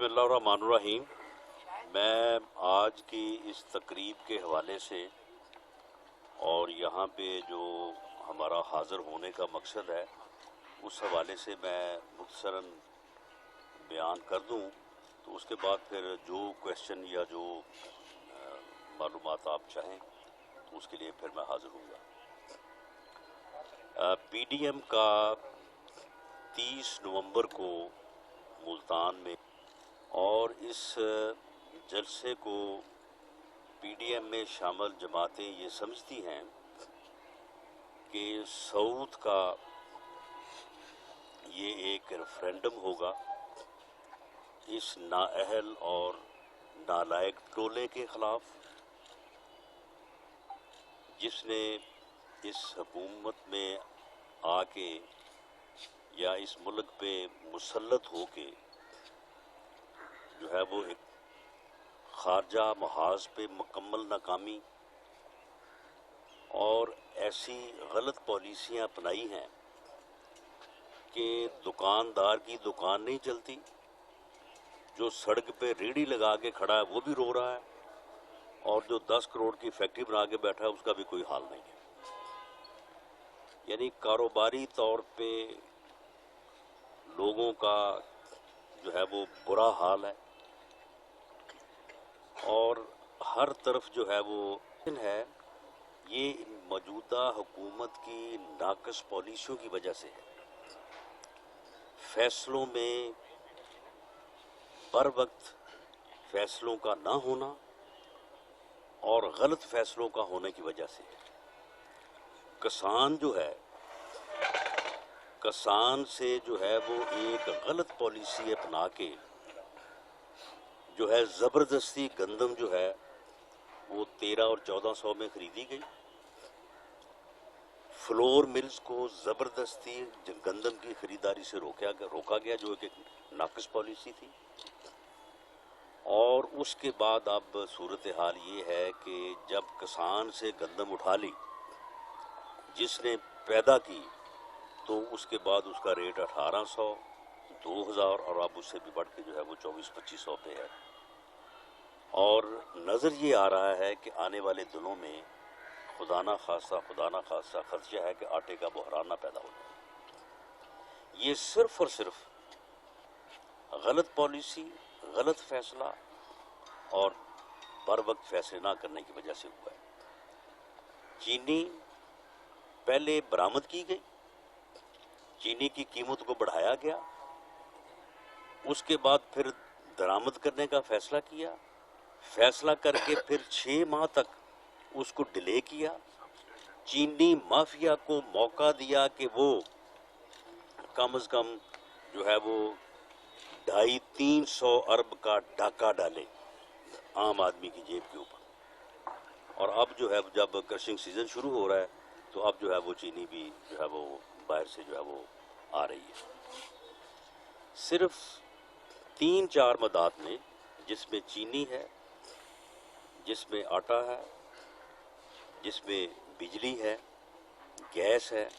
बिस्मिल्लाहिर्रहमानिर्रहीम। मैं आज की इस तकरीब के हवाले से और यहाँ पे जो हमारा हाज़िर होने का मकसद है उस हवाले से मैं मुख्तसरन बयान कर दूँ, तो उसके बाद फिर जो क्वेश्चन या जो मालूमात आप चाहें तो उसके लिए फिर मैं हाज़िर हूँगा। PDM का 30 नवंबर को मुल्तान में, और इस जलसे को PDM में शामिल जमातें ये समझती हैं कि सऊद का ये एक रेफरेंडम होगा इस नाअहल और नालायक टोले के ख़िलाफ़, जिसने इस हुकूमत में आके या इस मुल्क पे मुसल्लत होके जो है वो एक खारजा महाज पे मुकम्मल नाकामी और ऐसी गलत पॉलिसियाँ अपनाई हैं कि दुकानदार की दुकान नहीं चलती, जो सड़क पे रेहड़ी लगा के खड़ा है वो भी रो रहा है, और जो 10 करोड़ की फैक्ट्री बना के बैठा है उसका भी कोई हाल नहीं है। यानी कारोबारी तौर पे लोगों का जो है वो बुरा हाल है, और हर तरफ जो है वो है, ये मौजूदा हुकूमत की नाकस पॉलिसियों की वजह से है। फैसलों में बर वक्त फैसलों का ना होना और गलत फैसलों का होने की वजह से किसान जो है, किसान से जो है वो एक गलत पॉलिसी अपना के जो है ज़बरदस्ती गंदम जो है वो 13 और 1400 में ख़रीदी गई। फ्लोर मिल्स को ज़बरदस्ती गंदम की ख़रीदारी से रोका गया, जो एक नाक़िस पॉलिसी थी। और उसके बाद अब सूरत हाल ये है कि जब किसान से गंदम उठा ली जिसने पैदा की, तो उसके बाद उसका रेट 1800, 2000 और अब उससे भी बढ़ के जो है वो 2400-2500 पे है। और नज़र ये आ रहा है कि आने वाले दिनों में खुदा ना खास्ता खदशा है कि आटे का बहरान ना पैदा हो जाए। ये सिर्फ़ और सिर्फ गलत पॉलिसी, गलत फैसला और बर वक्त फैसले ना करने की वजह से हुआ है। चीनी पहले बरामद की गई, चीनी की कीमत को बढ़ाया गया, उसके बाद फिर दरामद करने का फैसला किया, फैसला करके फिर 6 माह तक उसको डिले किया। चीनी माफिया को मौका दिया कि वो कम से कम जो है वो 250-300 अरब का डाका डाले आम आदमी की जेब के ऊपर। और अब जो है जब क्रशिंग सीजन शुरू हो रहा है तो अब जो है वो चीनी भी जो है वो बाहर से जो है वो आ रही है। सिर्फ 3-4 मदाद में, जिसमें चीनी है, जिसमें आटा है, जिसमें बिजली है, गैस है,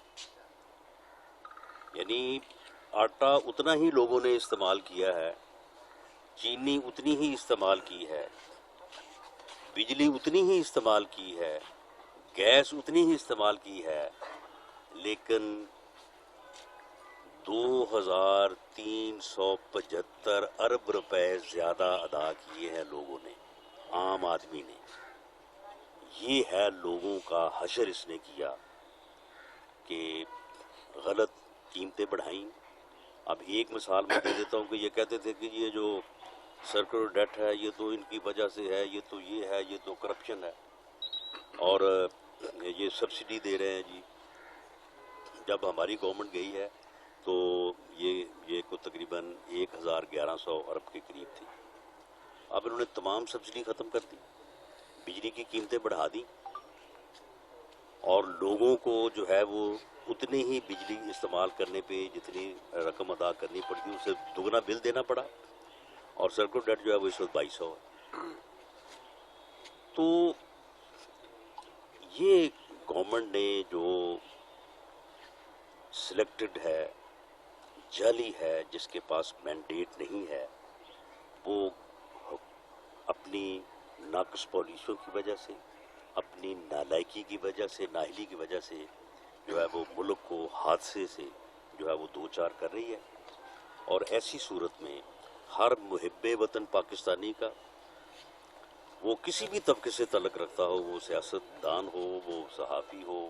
यानी आटा उतना ही लोगों ने इस्तेमाल किया है, चीनी उतनी ही इस्तेमाल की है, बिजली उतनी ही इस्तेमाल की है, गैस उतनी ही इस्तेमाल की है, लेकिन 2375 अरब रुपए ज़्यादा अदा किए हैं लोगों ने, आम आदमी ने। ये है लोगों का हशर इसने किया कि गलत कीमतें बढ़ाई। अब एक मिसाल मैं दे देता हूँ कि ये कहते थे कि ये जो सर्कुलर डेट है ये तो इनकी वजह से है, ये तो ये है, ये तो करप्शन है, और ये सब्सिडी दे रहे हैं जी। जब हमारी गवर्नमेंट गई है तो ये को तकरीबन 1100 अरब के करीब थी। अब इन्होंने तमाम सब्सिडी ख़त्म कर दी, बिजली की कीमतें बढ़ा दी, और लोगों को जो है वो उतनी ही बिजली इस्तेमाल करने पे जितनी रकम अदा करनी पड़ती उससे दुगना बिल देना पड़ा, और सर्कुलर डेट जो है वो इस वक्त 2200 है। तो ये गवर्नमेंट ने जो सिलेक्टेड है, जाली है, जिसके पास मैंडेट नहीं है, وہ اپنی ناقص پالیسیوں کی وجہ سے، اپنی نالائکی کی وجہ سے، نااہلی کی وجہ سے جو ہے وہ ملک کو حادثے سے جو ہے وہ دو چار کر رہی ہے. اور ایسی صورت میں ہر محب وطن پاکستانی کا، وہ کسی بھی طبقے سے تعلق رکھتا ہو، وہ سیاست دان ہو، وہ صحافی ہو،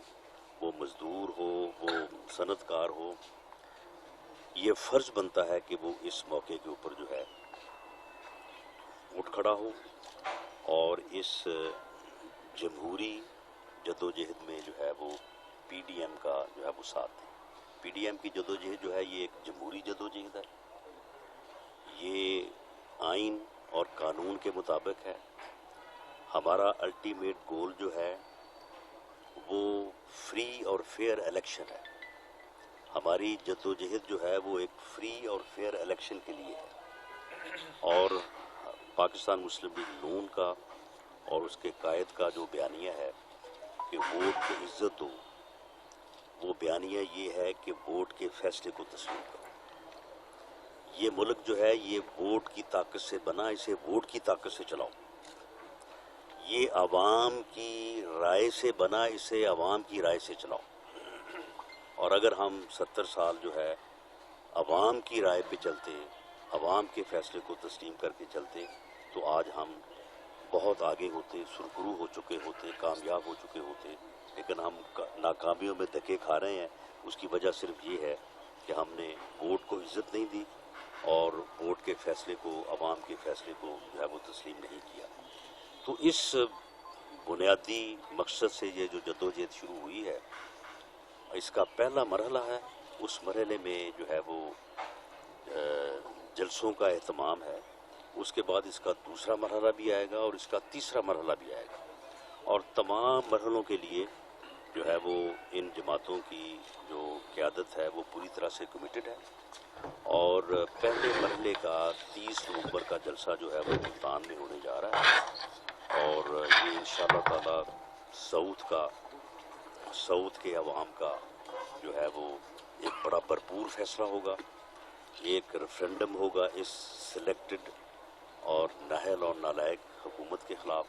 وہ مزدور ہو، وہ صنعت کار ہو، یہ فرض بنتا ہے کہ وہ اس موقع کے اوپر جو ہے اٹھ کھڑا ہو اور اس جمہوری جدوجہد میں جو ہے وہ پی ڈی ایم کا جو ہے وہ ساتھ دے. پی ڈی ایم کی جدوجہد جو ہے یہ ایک جمہوری جدوجہد ہے، یہ آئین اور قانون کے مطابق ہے. ہمارا الٹیمیٹ گول جو ہے وہ فری اور فیئر الیکشن ہے. ہماری جدوجہد جو ہے وہ ایک فری اور فیئر الیکشن کے لیے ہے. اور پاکستان مسلم لیگ نون کا اور اس کے قائد کا جو بیانیہ ہے کہ ووٹ کی عزت دو، وہ بیانیہ یہ ہے کہ ووٹ کے فیصلے کو تسلیم کرو. یہ ملک جو ہے یہ ووٹ کی طاقت سے بنا، اسے ووٹ کی طاقت سے چلاؤ. یہ عوام کی رائے سے بنا، اسے عوام کی رائے سے چلاؤ. اور اگر ہم 70 سال جو ہے عوام کی رائے پہ چلتے، عوام کے فیصلے کو تسلیم کر کے چلتے، تو آج ہم بہت آگے ہوتے، سرخرو ہو چکے ہوتے، کامیاب ہو چکے ہوتے. لیکن ہم ناکامیوں میں دھکے کھا رہے ہیں. اس کی وجہ صرف یہ ہے کہ ہم نے ووٹ کو عزت نہیں دی اور ووٹ کے فیصلے کو، عوام کے فیصلے کو جو ہے وہ تسلیم نہیں کیا. تو اس بنیادی مقصد سے یہ جو جدوجہد شروع ہوئی ہے، اس کا پہلا مرحلہ ہے. اس مرحلے میں جو ہے وہ جلسوں کا اہتمام ہے. اس کے بعد اس کا دوسرا مرحلہ بھی آئے گا اور اس کا تیسرا مرحلہ بھی آئے گا. اور تمام مرحلوں کے لیے جو ہے وہ ان جماعتوں کی جو قیادت ہے وہ پوری طرح سے کمیٹڈ ہے. اور پہلے مرحلے کا 30 نومبر کا جلسہ جو ہے وہ ملتان میں ہونے جا رہا ہے. اور یہ انشاءاللہ تعالی سعود کے عوام کا جو ہے وہ ایک بڑا بھرپور فیصلہ ہوگا. ایک ریفرنڈم ہوگا اس سلیکٹڈ اور نااہل اور نالائق حکومت کے خلاف.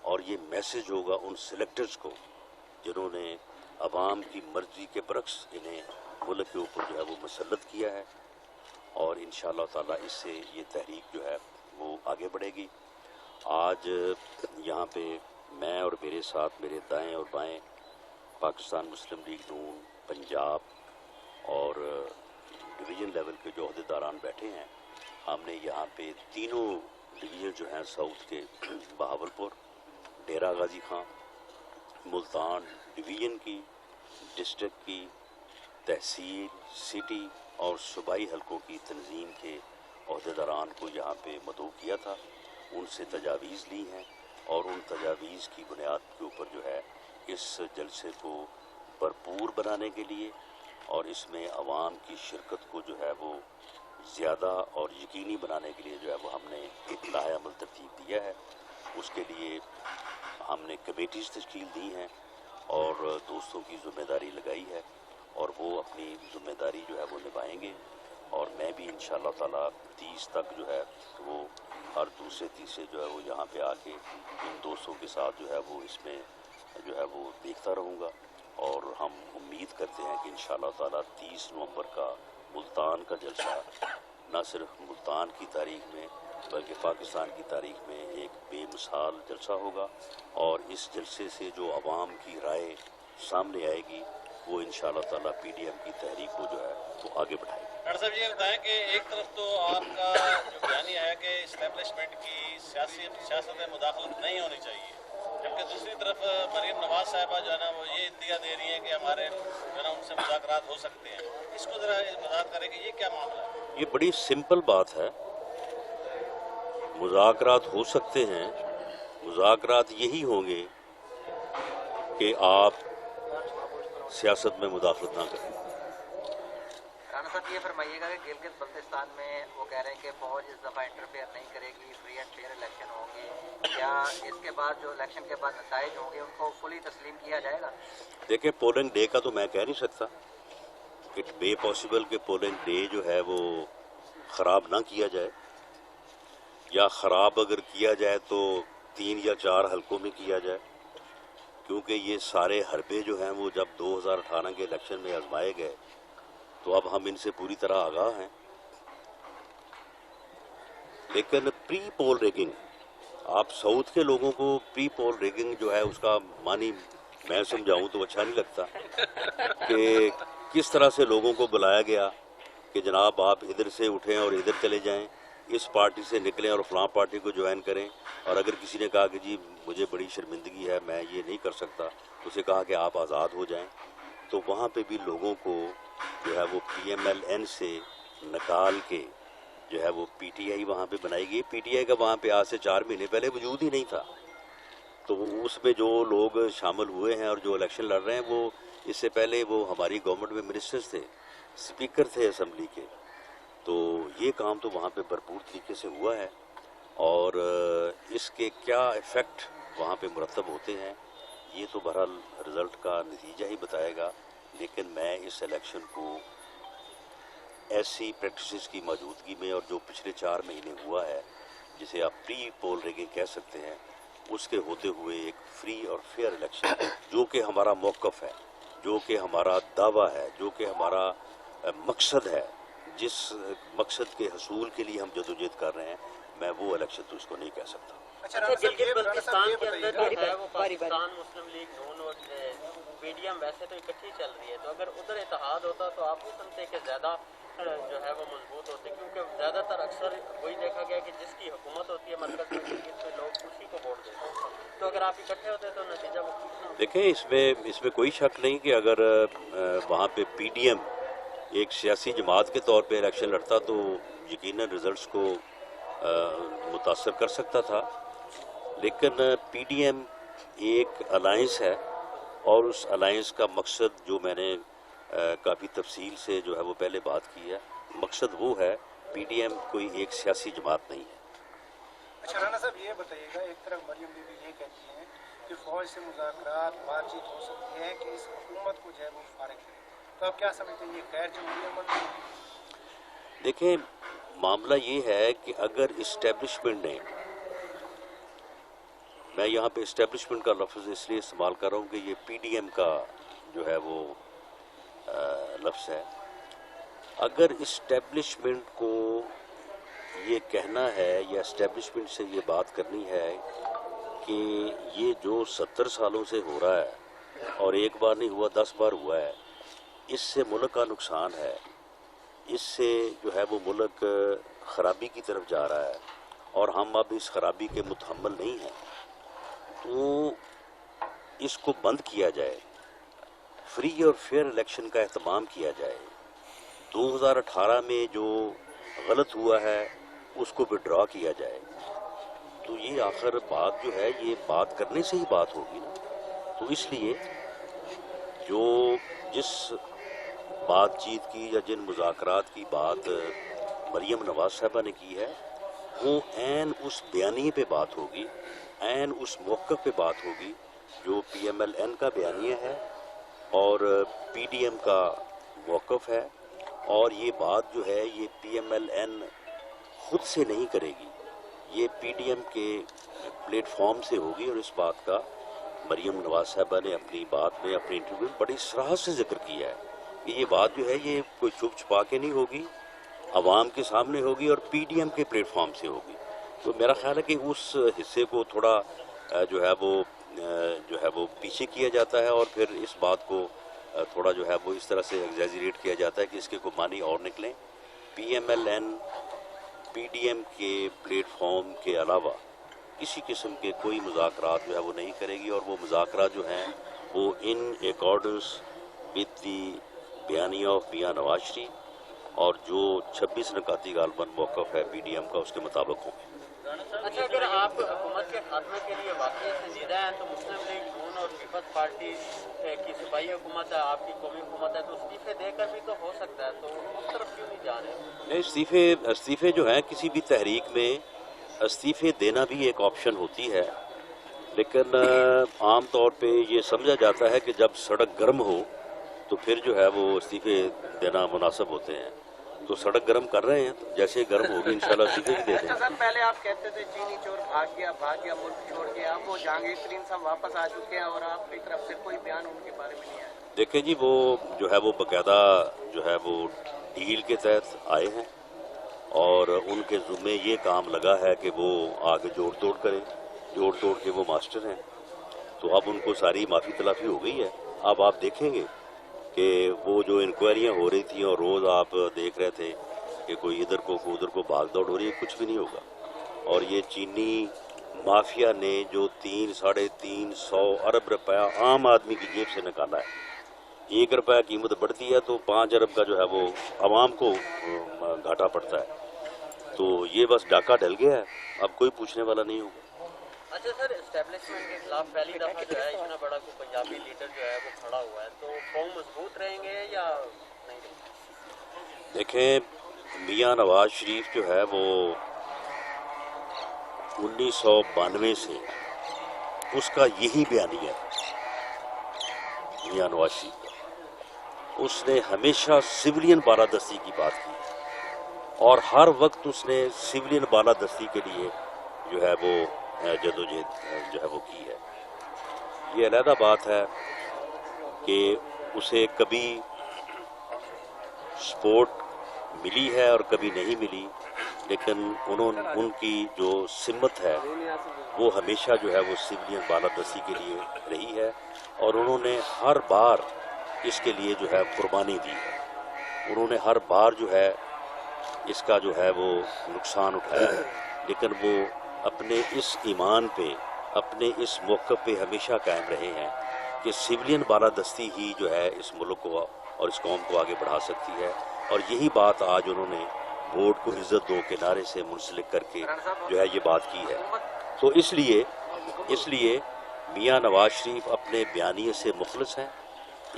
اور یہ میسج ہوگا ان سلیکٹرز کو جنہوں نے عوام کی مرضی کے برعکس انہیں ملک کے اوپر جو ہے وہ مسلط کیا ہے. اور انشاءاللہ تعالی اس سے یہ تحریک جو ہے وہ آگے بڑھے گی. آج یہاں پہ میں اور میرے ساتھ میرے دائیں اور بائیں پاکستان مسلم لیگ نون پنجاب اور ڈویژن لیول کے جو عہدیداران بیٹھے ہیں. ہم نے یہاں پہ تینوں ڈویژن جو ہیں ساؤتھ کے، بہاولپور، ڈیرہ غازی خان، ملتان ڈویژن کی، ڈسٹرکٹ کی، تحصیل، سٹی اور صوبائی حلقوں کی تنظیم کے عہدیداران کو یہاں پہ مدعو کیا تھا. ان سے تجاویز لی ہیں اور ان تجاویز کی بنیاد کے اوپر جو ہے اس جلسے کو بھرپور بنانے کے لیے اور اس میں عوام کی شرکت کو جو ہے وہ زیادہ اور یقینی بنانے کے لیے جو ہے وہ ہم نے ایک لائحہ عمل ترتیب دیا ہے. اس کے لیے ہم نے کمیٹیز تشکیل دی ہیں اور دوستوں کی ذمہ داری لگائی ہے اور وہ اپنی ذمہ داری جو ہے وہ نبھائیں گے. اور میں بھی انشاءاللہ تعالی 30 تک جو ہے وہ ہر دوسرے تیسرے جو ہے وہ یہاں پہ آ کے ان دوستوں کے ساتھ جو ہے وہ اس میں جو ہے وہ دیکھتا رہوں گا. اور ہم امید کرتے ہیں کہ انشاءاللہ تعالی 30 نومبر کا ملتان کا جلسہ نہ صرف ملتان کی تاریخ میں بلکہ پاکستان کی تاریخ میں ایک بے مثال جلسہ ہوگا. اور اس جلسے سے جو عوام کی رائے سامنے آئے گی وہ انشاءاللہ تعالی پی ڈی ایم کی تحریک کو جو ہے وہ آگے بڑھائے گی. ڈاکٹر صاحب یہ بتائیں کہ ایک طرف تو آپ کا جو بیانیہ ہے کہ اسٹیبلشمنٹ کی سیاست میں مداخلت نہیں ہونی چاہیے، جبکہ دوسری طرف مریم نواز صاحبہ جو ہے نا وہ یہ ادعا دے رہی ہیں کہ ہمارے جو ہے نا ان سے مذاکرات ہو سکتے ہیں. اس کو ذرا وضاحت کریں کہ یہ کیا معاملہ ہے؟ یہ بڑی سمپل بات ہے. مذاکرات ہو سکتے ہیں. مذاکرات یہی ہوں گے کہ آپ سیاست میں مداخلت نہ کریں. رانا صاحب یہ فرمائیے گا کہ گلگت بلتستان میں وہ کہہ رہے ہیں کہ فوج اس دفعہ انٹرفیئر نہیں کرے گی، فری اینڈ فیئر الیکشن ہوں گے. کیا اس کے بعد جو الیکشن کے بعد نتائج ہوں گے ان کو فلی تسلیم کیا جائے گا؟ دیکھیں پولنگ ڈے کا تو میں کہہ نہیں سکتا. اٹ بے پاسبل کہ پولنگ ڈے جو ہے وہ خراب نہ کیا جائے. یا خراب اگر کیا جائے تو 3 یا 4 حلقوں میں کیا جائے، کیونکہ یہ سارے حربے جو ہیں وہ جب 2018 کے الیکشن میں آزمائے گئے تو اب ہم ان سے پوری طرح آگاہ ہیں۔ لیکن پری پول ریگنگ، آپ ساؤتھ کے لوگوں کو پری پول ریگنگ جو ہے اس کا معنی میں سمجھاؤں تو اچھا نہیں لگتا کہ کس طرح سے لوگوں کو بلایا گیا کہ جناب آپ ادھر سے اٹھیں اور ادھر چلے جائیں، اس پارٹی سے نکلیں اور فلاں پارٹی کو جوائن کریں، اور اگر کسی نے کہا کہ جی مجھے بڑی شرمندگی ہے میں یہ نہیں کر سکتا، اسے کہا کہ آپ آزاد ہو جائیں، تو وہاں پہ بھی لوگوں کو جو ہے وہ پی ایم ایل این سے نکال کے جو ہے وہ پی ٹی آئی وہاں پہ بنائی گئی۔ پی ٹی آئی کا وہاں پہ آج سے 4 مہینے پہلے وجود ہی نہیں تھا، تو اس میں جو لوگ شامل ہوئے ہیں اور جو الیکشن لڑ رہے ہیں وہ اس سے پہلے وہ ہماری گورنمنٹ میں منسٹرز تھے، اسپیکر تھے اسمبلی کے، تو یہ کام تو وہاں پہ بھرپور طریقے سے ہوا ہے، اور اس کے کیا ایفیکٹ وہاں پہ مرتب ہوتے ہیں یہ تو بہرحال رزلٹ کا نتیجہ ہی بتائے گا۔ لیکن میں اس الیکشن کو ایسی پریکٹسز کی موجودگی میں اور جو پچھلے 4 مہینے ہوا ہے جسے آپ پری پول ریگنگ کہہ سکتے ہیں، اس کے ہوتے ہوئے ایک فری اور فیئر الیکشن جو کہ ہمارا موقف ہے، جو کہ ہمارا دعویٰ ہے، جو کہ ہمارا مقصد ہے، جس مقصد کے حصول کے لیے ہم جدوجہد کر رہے ہیں، میں وہ الیکشن تو اس کو نہیں کہہ سکتا۔ اچھا گلگت بلتستان کے اندر جو ہے وہ پاکستان مسلم لیگ نون اور پی ڈی ایم ویسے تو اکٹھی چل رہی ہے، تو اگر ادھر اتحاد ہوتا تو آپ نہیں سمجھتے کہ زیادہ جو ہے وہ مضبوط ہوتے، کیونکہ زیادہ تر اکثر وہی دیکھا گیا کہ جس کی حکومت ہوتی ہے مرکز میں اس میں لوگ اسی کو ووٹ دیتے ہیں، تو اگر آپ اکٹھے ہوتے تو نتیجہ مختلف۔ دیکھیں اس میں کوئی شک نہیں کہ اگر وہاں پہ پی ڈی ایم ایک سیاسی جماعت کے طور پہ الیکشن لڑتا تو یقیناً رزلٹس کو متاثر کر سکتا تھا، لیکن پی ڈی ایم ایک الائنس ہے، اور اس الائنس کا مقصد جو میں نے کافی تفصیل سے جو ہے وہ پہلے بات کی ہے، مقصد وہ ہے، پی ڈی ایم کوئی ایک سیاسی جماعت نہیں ہے۔ اچھا رانا صاحب یہ بتائیے گا، ایک طرف مریم بی بی یہ کہتی ہیں کہ فوج سے مذاکرات بات چیت ہو سکتی ہے کہ اس حکومت کو جو ہے وہ فارغ کرے، تو آپ کیا سمجھتے ہیں یہ غیر جمہوری عمل ہے؟ دیکھیں معاملہ یہ ہے کہ اگر اسٹیبلشمنٹ نے، میں یہاں پہ اسٹیبلشمنٹ کا لفظ اس لیے استعمال کر رہا ہوں کہ یہ پی ڈی ایم کا جو ہے وہ لفظ ہے، اگر اسٹیبلشمنٹ کو یہ کہنا ہے یا اسٹیبلشمنٹ سے یہ بات کرنی ہے کہ یہ جو 70 سالوں سے ہو رہا ہے اور ایک بار نہیں ہوا 10 بار ہوا ہے، اس سے ملک کا نقصان ہے، اس سے جو ہے وہ ملک خرابی کی طرف جا رہا ہے اور ہم اب اس خرابی کے متحمل نہیں ہیں، تو اس کو بند کیا جائے، فری اور فیئر الیکشن کا اہتمام کیا جائے، 2018 میں جو غلط ہوا ہے اس کو وڈرا کیا جائے، تو یہ آخر بات جو ہے یہ بات کرنے سے ہی بات ہوگی نا۔ تو اس لیے جو جس بات چیت کی یا جن مذاکرات کی بات مریم نواز صاحبہ نے کی ہے، وہ عین اس بیانیے پہ بات ہوگی، عین اس موقف پہ بات ہوگی جو پی ایم ایل این کا بیانیہ ہے اور پی ڈی ایم کا موقف ہے، اور یہ بات جو ہے یہ پی ایم ایل این خود سے نہیں کرے گی، یہ پی ڈی ایم کے پلیٹ فارم سے ہوگی، اور اس بات کا مریم نواز صاحبہ نے اپنی بات میں اپنے انٹرویو میں بڑی صراحت سے ذکر کیا ہے کہ یہ بات جو ہے یہ کوئی چھپ چھپا کے نہیں ہوگی، عوام کے سامنے ہوگی اور پی ڈی ایم کے پلیٹ فارم سے ہوگی۔ تو میرا خیال ہے کہ اس حصے کو تھوڑا جو ہے وہ پیچھے کیا جاتا ہے، اور پھر اس بات کو تھوڑا جو ہے وہ اس طرح سے ایگزیجریٹ کیا جاتا ہے کہ اس کے کوئی معنی اور نکلیں۔ P M L N P D M کے پلیٹ فارم کے علاوہ کسی قسم کے کوئی مذاکرات جو ہے وہ نہیں کرے گی، اور وہ مذاکرات جو ہیں وہ ان اکارڈنس وتھ دی بیانیہ آف میاں نواز شریف اور جو 26 نکاتی غالباً موقف ہے پی ڈی ایم کا اس کے مطابق ہوں گے۔ اچھا اگر آپ حکومت کے خاتمے کے لیے واقعی سنجیدہ ہیں تو مسلم لیگ نون اور پیپلز پارٹی کی صوبائی حکومت ہے، آپ کی قومی حکومت ہے، تو استعفے دے کر بھی تو ہو سکتا ہے، تو اس طرف کیوں نہیں جا رہے؟ نہیں، استعفے جو ہیں کسی بھی تحریک میں استعفے دینا بھی ایک آپشن ہوتی ہے، لیکن عام طور پہ یہ سمجھا جاتا ہے کہ جب سڑک گرم ہو تو پھر جو ہے وہ استعفے دینا مناسب ہوتے ہیں، तो सड़क गर्म कर रहे हैं, तो जैसे ही गर्म होगी इंशाल्लाह सीधे भी दे देंगे। सर पहले आप कहते थे चीनी चोर भाग गया मुल्क छोड़ के, अब वो जहांगीर तरीन साहब वापस आ चुके हैं और आपकी तरफ से कोई बयान उनके बारे में नहीं आया। देखें जी, वो जो है वो बाकायदा जो है वो डील के तहत आए हैं और उनके ज़ुम्मे ये काम लगा है कि वो आगे जोड़ तोड़ करें, जोड़ तोड़ के वो मास्टर हैं। तो अब उनको सारी माफ़ी तलाफ़ी हो गई है। अब आप देखेंगे कि वो जो इंक्वायरियाँ हो रही थी और रोज़ आप देख रहे थे कि कोई इधर को उधर को भाग दौड़ हो रही है, कुछ भी नहीं होगा। और ये चीनी माफिया ने जो 300-350 अरब रुपया आम आदमी की जेब से निकाला है, 1 रुपया कीमत बढ़ती है तो 5 अरब का जो है वो आवाम को घाटा पड़ता है। तो ये बस डाका डल गया है, अब कोई पूछने वाला नहीं होगा। अच्छा सर, एस्टेब्लिशमेंट के खिलाफ पहली दफ़ा जो है इतना बड़ा कोई पंजाबी लीडर जो है वो खड़ा हुआ है, तो कौम मजबूत रहेंगे या नहीं? देखें, मियाँ नवाज शरीफ जो है वो 1992 से उसका यही बयानिया है मियाँ नवाज शरीफ का। उसने हमेशा सिविलियन बालादस्ती की बात की और हर वक्त उसने सिविलियन बालादस्ती के लिए जो है वो जदोजहद जो है वो की है। ये अलहदा बात है कि उसे कभी सपोर्ट मिली है और कभी नहीं मिली, लेकिन उनकी जो सिमत है वो हमेशा जो है वो सिविलियन बालादस्ती के लिए रही है और उन्होंने हर बार इसके लिए जो है कुर्बानी दी है। उन्होंने हर बार जो है इसका जो है वो नुकसान उठाया है, लेकिन वो अपने इस ईमान पे, अपने इस मौक़िफ़ पे हमेशा कायम रहे हैं कि सिविलियन बालादस्ती ही जो है इस मुल्क को और इस कौम को आगे बढ़ा सकती है। और यही बात आज उन्होंने वोट को इज़्ज़त दो के नारे से मुंसलिक करके जो है ये बात की है। तो इसलिए मियाँ नवाज शरीफ अपने बयानिए से मुखलिस हैं।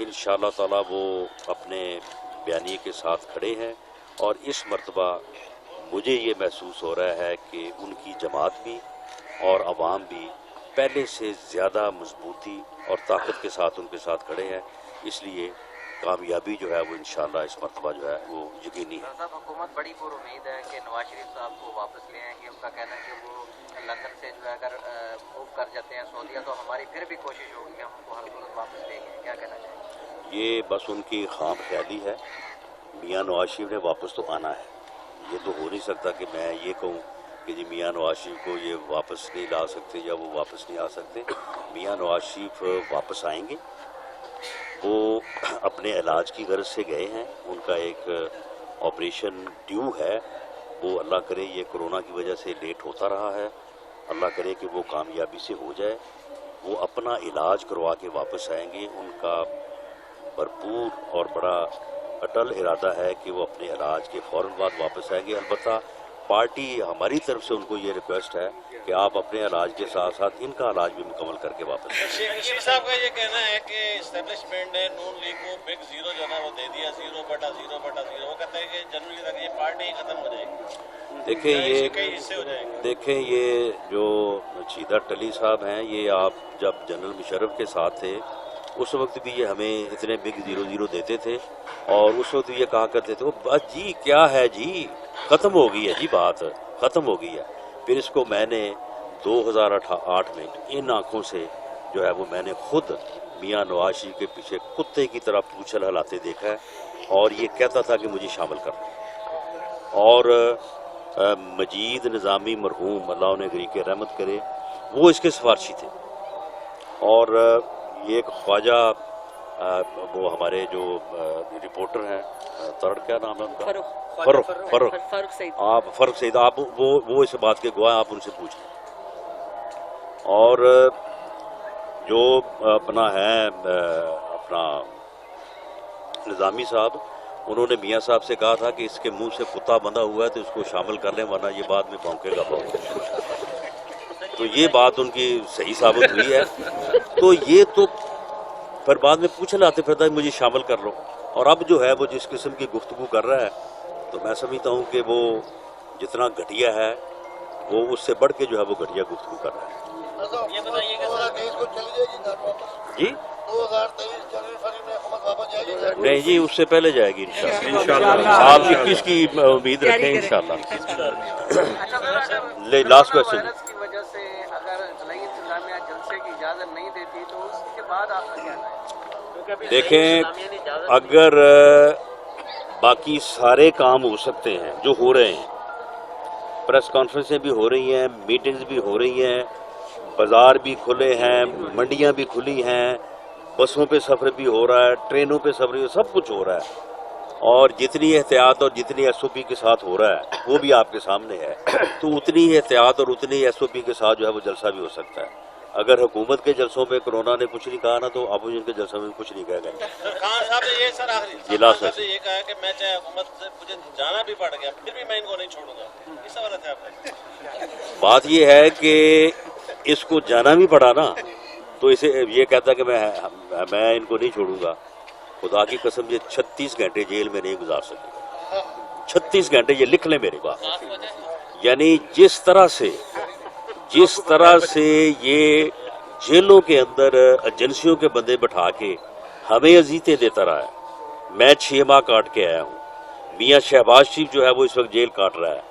इंशाअल्लाह ताला वो अपने बयानिए के साथ खड़े हैं और इस मर्तबा मुझे ये महसूस हो रहा है कि उनकी जमात भी और अवाम भी पहले से ज़्यादा मजबूती और ताकत के साथ उनके साथ खड़े हैं। इसलिए कामयाबी जो है वो इंशाअल्लाह इस मर्तबा जो है वो यकीनी है। साहब, हुकूमत बड़ी पुरुमीद है कि नवाज शरीफ साहब को वापस ले आएंगे। उनका कहना है कि वो लंदन से जो है अगर मूव कर जाते हैं सऊदीया तो हमारी फिर भी कोशिश होगी कि हम उनको हर सूरत वापस लेंगे। क्या कहना चाहिए? ये बस उनकी खाम ख्याली है। मियाँ नवाज शरीफ ने वापस तो आना है, ये तो हो नहीं सकता कि मैं ये कहूँ कि जी मियाँ नवाज शरीफ को ये वापस नहीं ला सकते या वो वापस नहीं आ सकते। मियाँ नवाज शरीफ वापस आएंगे। वो अपने इलाज की गर्ज से गए हैं, उनका एक ऑपरेशन ड्यू है। वो अल्लाह करे ये कोरोना की वजह से लेट होता रहा है, अल्लाह करे कि वो कामयाबी से हो जाए। वो अपना इलाज करवा के वापस आएंगे। उनका भरपूर और बड़ा अटल इरादा है कि वो अपने इलाज के फ़ौरन बाद वापस आएंगे। अलबत्ता पार्टी हमारी तरफ से उनको ये रिक्वेस्ट है कि आप अपने इलाज के साथ साथ इनका इलाज भी मुकम्मल करके वापस आएं। शेख साहब का ये कहना है कि इस्टेब्लिशमेंट ने नून लीग को बिग जीरो जो है वो दे दिया, 0/0/0। वो कहते हैं कि जनवरी तक ये पार्टी ही खत्म हो जाएगी। देखें ये जो चीदा टली साहब हैं, ये आप जब जनरल मुशर्रफ के साथ थे उस वक्त भी ये हमें इतने बिग 0-0 देते थे और उस वक्त भी ये कहा करते थे बस जी क्या है जी, ख़त्म हो गई है जी, बात ख़त्म हो गई है। फिर इसको मैंने 2008 में इन आँखों से जो है वो मैंने खुद मियाँ नवाज शरीफ के पीछे कुत्ते की तरह पूछल हलाते देखा है और ये कहता था कि मुझे शामिल कर लो। और मजीद निज़ामी मरहूम अल्लाह उन्हें गरीक़ रहमत करे, वो इसके सिफारशी थे। और ये एक ख्वाजा वो हमारे जो रिपोर्टर हैं, थर्ड क्या नाम है उनका, फर्रुख सईद, आप फर्रुख सईद, आप वो इस बात के गवाह, आप उनसे पूछ लें। और जो अपना है अपना निज़ामी साहब, उन्होंने मियाँ साहब से कहा था कि इसके मुंह से कुत्ता बंधा हुआ है तो इसको शामिल कर लें वरना ये बाद में भौंकेगा बहुत। तो ये बात उनकी सही साबित हुई है। तो ये तो फिर बाद में पूछ लाते फिरता मुझे शामिल कर लो। और अब जो है वो जिस किस्म की गुफ्तगू कर रहा है तो मैं समझता हूँ कि वो जितना घटिया है वो उससे बढ़ के जो है वो घटिया गुफ्तगू कर रहा है। ये बताइएगा जी 2023 जनवरी फरवरी में हुकूमत वापस जाएगी सर? नहीं जी, उससे पहले जाएगी इंशाल्लाह। आप 21 की उम्मीद रखें इंशाल्लाह। Last question. वायरस की वजह से अगर ज़िला इंतजामिया जलसे की इजाज़त नहीं देती तो उसके बाद आपका क्या राय है? देखें, अगर बाकी सारे काम हो सकते हैं जो हो रहे हैं, प्रेस कॉन्फ्रेंसें भी हो रही हैं, मीटिंग्स भी हो रही हैं, बाज़ार भी खुले हैं, मंडियां भी खुली हैं, बसों पे सफ़र भी हो रहा है, ट्रेनों पे सफ़र भी, सब कुछ हो रहा है, और जितनी एहतियात और जितनी एसओपी के साथ हो रहा है वो भी आपके सामने है, तो उतनी ही एहतियात और उतनी एसओपी के साथ जो है वो जलसा भी हो सकता है। अगर हुकूमत के जलसों में कोरोना ने कुछ नहीं कहा ना, तो अपोजिशन के जलसों में कुछ नहीं कहेगा। खान साहब ने ये सर आखिरी जी, खान लास्ट साहब ने ये कहा कि मैं चाहे हुकूमत से मुझे जाना भी पड़ गया फिर भी मैं इनको नहीं छोड़ूंगा, इस सवाल है आपका? बात ये है कि इसको जाना भी पड़ा ना, तो इसे ये कहता कि मैं इनको नहीं छोड़ूंगा। खुदा की कसम, ये 36 घंटे जेल में नहीं गुजार सकेगा। 36 घंटे, ये लिख लें मेरे पास। यानी जिस तरह से ये जेलों के अंदर एजेंसियों के बंदे बैठा के हमें अजीतें देता रहा है। मैं 6 माह काट के आया हूँ। मियाँ शहबाज शरीफ जो है वो इस वक्त जेल काट रहा है।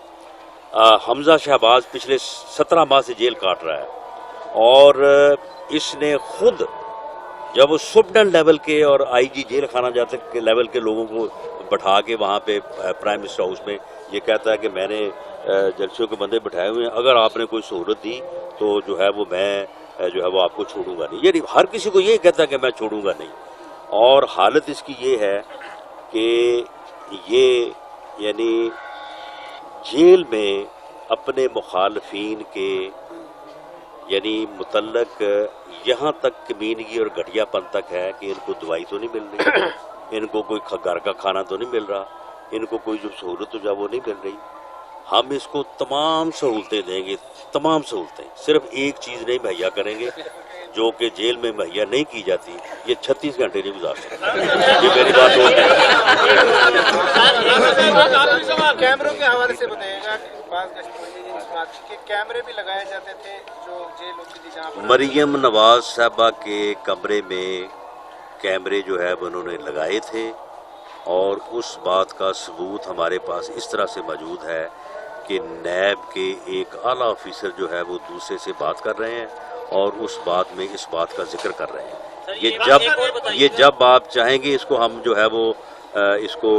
हमजा शहबाज पिछले 17 माह से जेल काट रहा है, और इसने खुद जब वो सुप्रीटेंडेंट लेवल के और आईजी जेल खाना जाते के लेवल के लोगों को बैठा के वहाँ पे प्राइम मिनिस्टर हाउस में ये कहता है कि मैंने जलसियों के बंदे बैठाए हुए हैं, अगर आपने कोई सहूलत दी तो जो है वो मैं जो है वो आपको छोड़ूंगा नहीं। यानी हर किसी को ये कहता है कि मैं छोड़ूंगा नहीं, और हालत इसकी ये है कि ये यानी जेल में अपने मुखालफीन के यानी मुतल्लक यहाँ तक कमीनगी और घटियापन तक है कि इनको दवाई तो नहीं मिल रही, इनको कोई घर का खाना तो नहीं मिल रहा, इनको कोई जो सहूलत तो वो नहीं मिल रही। हम इसको तमाम सहूलतें देंगे, तमाम सहूलतें, सिर्फ एक चीज़ नहीं मुहैया करेंगे जो कि जेल में मुहैया नहीं की जाती। ये 36 घंटे नहीं गुजार सकते। ये मेरी बात हो कैमरों के हवाले से बताइएगा कि कैमरे भी लगाए जाते थे जो जेल होती थी जहाँ पर मरियम नवाज साहबा के कमरे में कैमरे जो है वो उन्होंने लगाए थे, और उस बात का सबूत हमारे पास इस तरह से मौजूद है कि नैब के एक आला ऑफिसर जो है वो दूसरे से बात कर रहे हैं और उस बात में इस बात का जिक्र कर रहे हैं। ये जब आप चाहेंगे इसको हम जो है वो इसको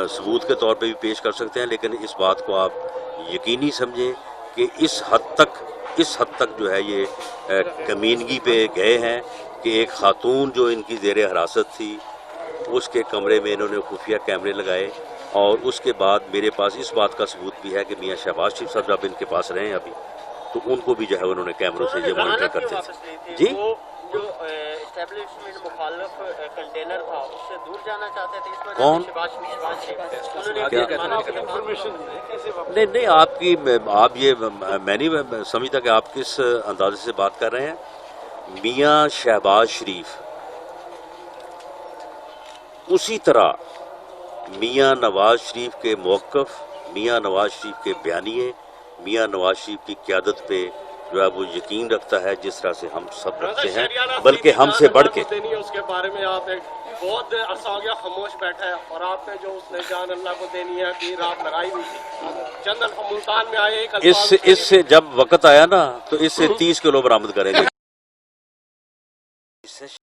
सबूत के तौर पे भी पेश कर सकते हैं, लेकिन इस बात को आप यकीनी समझें कि इस हद तक जो है ये कमीनगी पे गए हैं कि एक खातून जो इनकी ज़ेर हिरासत थी उसके कमरे में इन्होंने खुफिया कैमरे लगाए, और उसके बाद मेरे पास इस बात का सबूत भी है कि मियाँ शहबाज शरीफ साहब जब इनके पास रहे हैं अभी, तो उनको भी जो है उन्होंने कैमरों से ये मॉनिटर करते थे। जी, जो एस्टेब्लिशमेंट मुखालिफ कंटेनर था उससे दूर जाना चाहते थे, इस वजह कौन? से शहबाज नहीं, आप ये मैं नहीं समझता कि आप किस अंदाजे से बात कर रहे हैं। मियाँ शहबाज शरीफ उसी तरह मियाँ नवाज शरीफ के मौक़िफ़, मियाँ नवाज शरीफ के बयानिए, मियाँ नवाज शरीफ की क़यादत पे जो है वो यकीन रखता है जिस तरह से हम सब रखते हैं, बल्कि हमसे बढ़ के। उसके बारे में आप एक बहुत अरसा हो गया खामोश बैठा है, और आपने जो उसने जान अल्लाह को देनी है कि रात लगाई हुई थी, जनरल मुल्तान में आए एक इससे जब वक़्त आया ना तो इससे 30 किलो बरामद करेंगे।